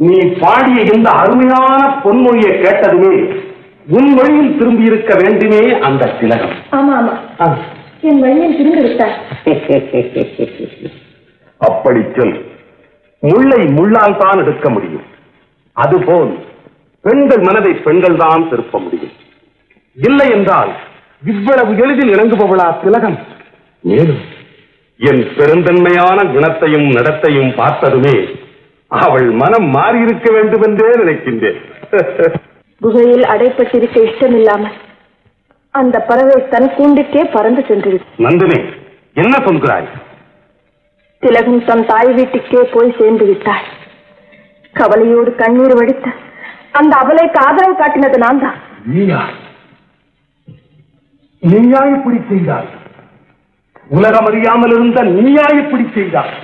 நீ பாடிய இந்த அருமையான பொன்மொழியை கேட்டதுமே உன் வழியில் திரும்பி இருக்க வேண்டுமே அந்த திலகம். ஆமா ஆமா, என் வழியில் திரும்பி விட்டார். அப்படி சொல். முள்ளை முள்ளால் தான் எடுக்க முடியும். அதுபோல் பெண்கள் மனதை பெண்கள் தான் திருப்ப முடியும். இல்லை என்றால் இவ்வளவு எளிதில் இணங்குபவளா திலகம்? மேலும் என் பெருந்தன்மையான குணத்தையும் நடத்தையும் பார்த்ததுமே அவள் மனம் மாறியிருக்க வேண்டும் என்றே நினைக்கின்றேன். குகையில் அடைப்பட்டிருக்க இஷ்டமில்லாமல் அந்த பறவை தன் கூண்டுக்கே பறந்து சென்றது. நந்தினி, என்ன சொல்கிறாய்? திலகம் தன் தாய் வீட்டுக்கே போய் சேர்ந்து விட்டாள். கவலையோடு கண்ணீர் வடித்த அந்த அவளைக்கு ஆதரவு காட்டினது நான் தான். நீயா இப்படி செய்தாய்? உலகம் அறியாமல் இருந்த நீயா இப்படி செய்தாய்?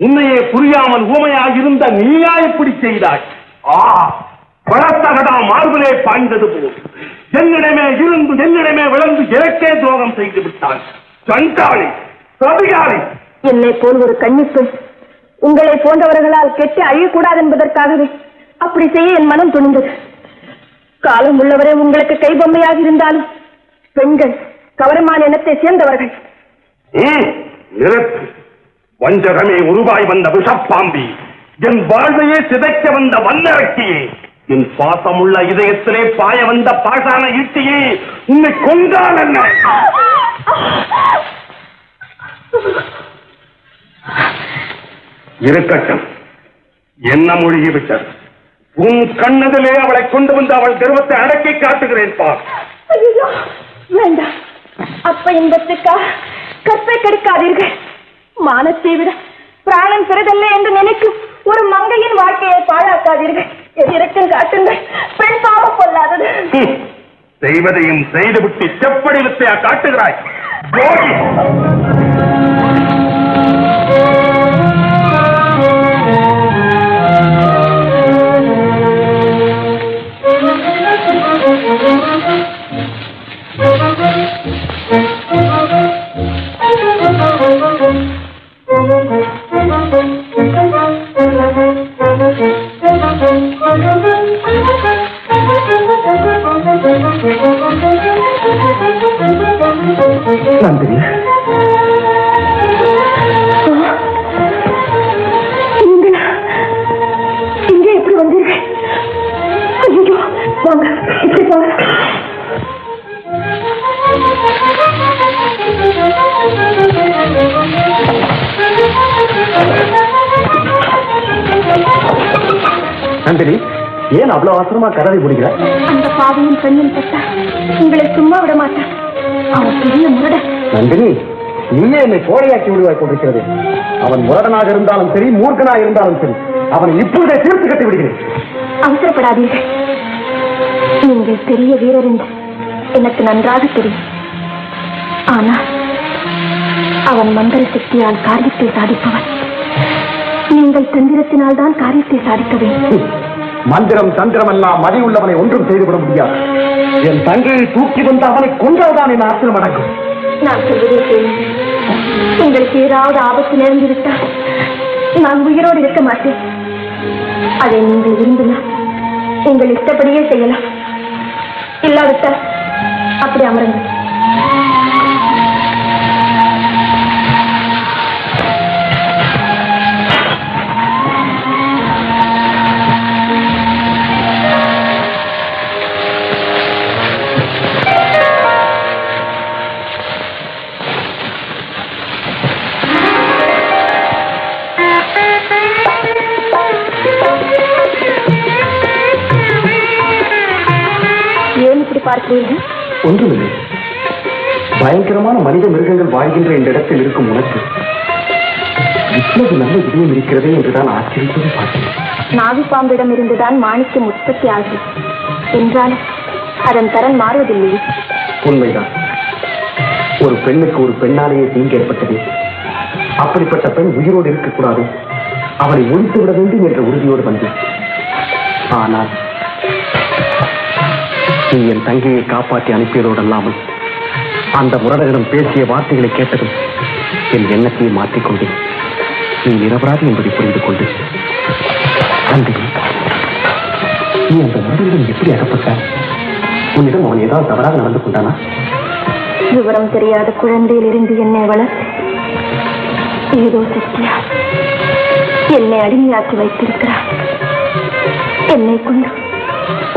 உன்னையே புரியாமல் ஊமையாக இருந்த நீயா இப்படி செய்தாய்? பழத்தகடா மார்பிலே பாய்ந்தது போல் என்னிடமே இருந்து என்னிடமே விளந்து எனக்கே துரோகம் செய்து விட்டான். சண்டாளி, சதிகாரி! என்னை போல் ஒரு கன்னிப்பெண் உங்களை போன்றவர்களால் கெட்டு அழியக்கூடாது என்பதற்காகவே அப்படி செய்ய என் மனம் துணிந்தது. காலம் உள்ளவரை உங்களுக்கு கைபொம்மையாக இருந்தாலும் பெண்கள் கவரமான இனத்தை சேர்ந்தவர்கள். வஞ்சகமே உருவாய் வந்த விஷப்பாம்பி, என் வாழ்வையே சிதைக்க வந்த வல்லரக்கியே, என் பாசமுள்ள இதயத்திலே பாய வந்த பாசான ஈட்டியே, உன்னை கொண்டால் என்ன? இருக்கட்டும், என்ன மொழிகிவிட்டது? உன் கண்ணதிலே அவளை கொண்டு வந்து அவள் கர்வத்தை அடக்கி காட்டுகிறேன் பார். வேண்டாம், அப்ப இன்பத்துக்காக கற்பை கெடுக்காதீர்கள். மானத்தை விட பிராணம் பெறுதல்ல என்று நினைக்கும் ஒரு மங்கையின் வாழ்க்கையை பாழாக்காதீர்கள். எதிரட்டும் காட்டுங்கள், பெண் பாவம் கொள்ளாதது. செய்வதையும் செய்துவிட்டு செப்படி வித்தையா காட்டுகிறாய்? நந்தினி, இங்கே எப்படி வந்தீர்கள்? ஐயோ, வாங்க, இப்படி போங்க. நந்தினி, ஏன் அவ்வளவு அவசரமா கதவை முடிக்கிற? அந்த பாவியின் பெண்ணின் பட்டா உங்களை சும்மா விட மாட்டான். அவன் பெரிய முரட. நந்தினி, நீயே என்னை கோடையாக்கி விடுவாய் கொண்டிருக்கிறது. அவன் முரடனாக இருந்தாலும் சரி, மூர்க்கனாக இருந்தாலும் சரி, அவனை இப்பொழுதே தீர்த்து கட்டி விடுகிறேன். அவசரப்படாதீர்கள். நீங்கள் பெரிய வீரர் என்று எனக்கு நன்றாக தெரியும். ஆனால் அவன் மந்திர சக்தியால் காரியத்தை சாதிப்பவன். நீங்கள் தந்திரத்தினால் தான் காரியத்தை சாதிக்க வேண்டும். மந்திரம் தந்திரம் எல்லாம் மதி உள்ளவனை ஒன்றும் செய்துவிட முடியாது. என் தங்கையை தூக்கி வந்து அவனை கொன்றால்தான் என் ஆற்றல் அடங்கும். நான் சொல்வதே கேளுங்கள். உங்களுக்கு ஏதாவது ஆபத்து நேர்ந்து விட்டால் நான் உயிரோடு இருக்க மாட்டேன். அதை நீங்கள் விரும்பினால் உங்கள் இஷ்டப்படியே செய்யலாம். இல்லாவிட்டால் அப்படி அமருங்கள். பார்க்கிறீர்கள்? ஒன்றுமில்லை. பயங்கரமான மனித மிருகங்கள் வாழ்கின்ற இந்த இடத்தில் இருக்கும் உனக்கு இவ்வளவு நல்ல இதயம் இருக்கிறதே என்றுதான் ஆச்சரியத்தோடு பார்த்தேன். நாவி பாம்பிடம் இருந்துதான் மாணிக்கம் உற்பத்தி ஆகும் என்றாலும் அதன் தரம் மாறுவதில்லையே. உண்மைதான். ஒரு பெண்ணுக்கு ஒரு பெண்ணாலேயே தீங்கு ஏற்பட்டது. அப்படிப்பட்ட பெண் உயிரோடு இருக்கக்கூடாது, அவளை ஒழித்து விட வேண்டும் என்ற உறுதியோடு வந்தேன். ஆனால் நீ என் தங்கையை காப்பாற்றி அனுப்பியதோடு அல்லாமல் அந்த முரடரிடம் பேசிய வார்த்தைகளை கேட்டதும் என் எண்ணத்தையே மாற்றிக்கொண்டேன். நீ நிரபராதி என்பதை புரிந்து கொண்டு நீ அந்த மனிதனிடம் எப்படி அகப்பட்ட? உன்னிடம் அவன் ஏதாவது தவறாக நடந்து கொண்டானா? விவரம் தெரியாத குழந்தையிலிருந்து என்னை வளர்த்து ஏதோ சக்தியா என்னை அடிமையாக்கி வைத்திருக்கிறார். என்னை கொண்டு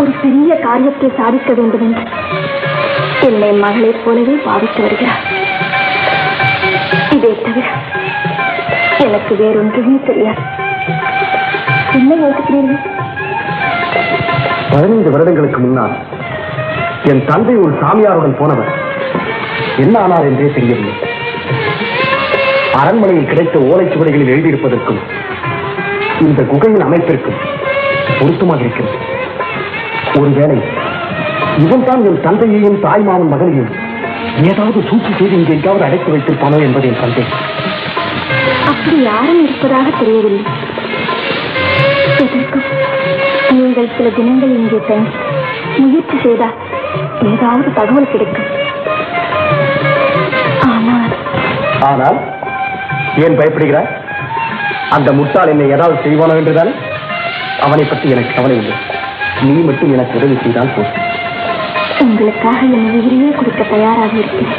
ஒரு பெரிய காரியத்தை சாதிக்க வேண்டும் என்று என்னை மகளைப் போலவே பாவித்து வருகிறார். இதை தவிர எனக்கு வேறொன்றுமே தெரியாது. என்ன யோசிக்கிறீர்கள்? 15 வருடங்களுக்கு முன்னால் என் தந்தை ஒரு சாமியாருடன் போனவர் என்ன ஆனார் என்றே தெரியவில்லை. அரண்மனையில் கிடைத்த ஓலைச்சுவடிகளில் எழுதியிருப்பதற்கும் இந்த குகையின் அமைப்பிற்கும் பொருத்தமாக இருக்கிறது. ஒருவேளை இவன் தான் என் தந்தையையும் தாய்மாமன் மகனையும் ஏதாவது சூழ்ச்சி செய்து இங்கே எங்காவது அடைத்து வைத்திருப்பானோ என்பது என் சந்தேகம். அப்படி யாரும் இருப்பதாக தெரியவில்லை. எதற்கும் நீங்கள் சில தினங்கள் இங்கே தங்கி முயற்சி செய்தால் ஏதாவது தகவல் கிடைக்கும். ஆனால் ஏன் பயப்படுகிறார்? அந்த முட்டாள் என்னை ஏதாவது செய்வானோ என்றுதானே? அவனை பற்றி எனக்கு கவலை இல்லை. நீ மட்டும் எனக்கு உதவி செய்தால் போதும். உங்களுக்காக என் உயிரையே கொடுக்க தயாராக இருக்கிறேன்.